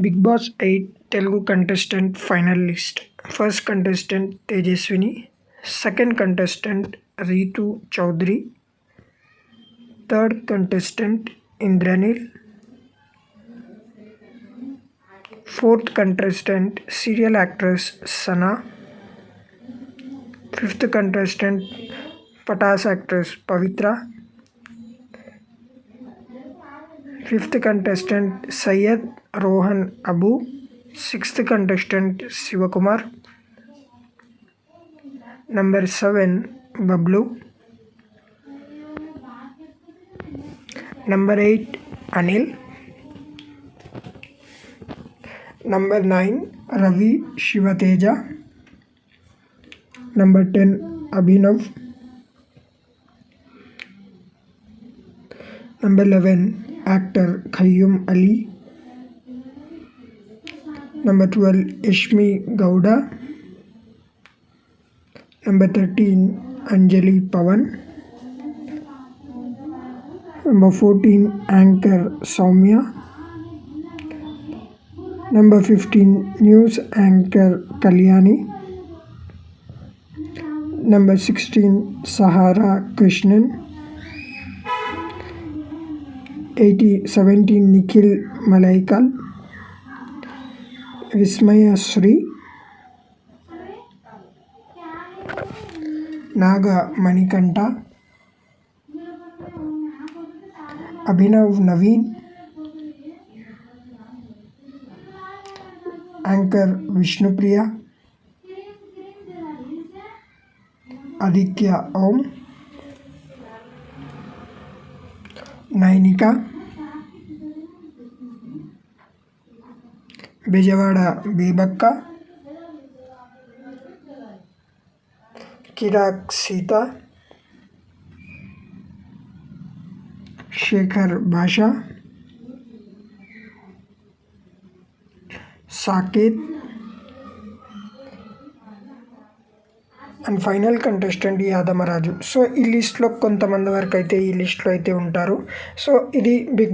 Big Boss 8 Telugu contestant final list. First contestant Tejaswini, second contestant Ritu Chowdary, third contestant Indraneel, fourth contestant serial actress Sana, fifth contestant Patas actress Pavitra, fifth contestant Syed Rohan Abu, sixth contestant Shivakumar, number 7 Bablu, number 8 Anil, number 9 Ravi Shivateja, number 10 Abhinav, number 11 actor Khayyum Ali, number 12 Yashmi Gowda, number 13 Anjali Pavan, number 14 anchor Soumya, number 15 news anchor Kalyani, number 16 Sahara Krishnan, 17 Nikhil Malaikal, Vismayasri, Naga Manikanta, Abhinav Naveen, anchor Vishnupriya, Aditya Om, Nainika, Bezawada Bebakka, Kirrak Seetha, Shekar Basha, Saketh and final contestant Yadamaraju. So ఈ లిస్ట్లో కొంతమంది వరకు అయితే ఈ లిస్ట్లో అయితే ఉంటారు. So ఇది బిగ్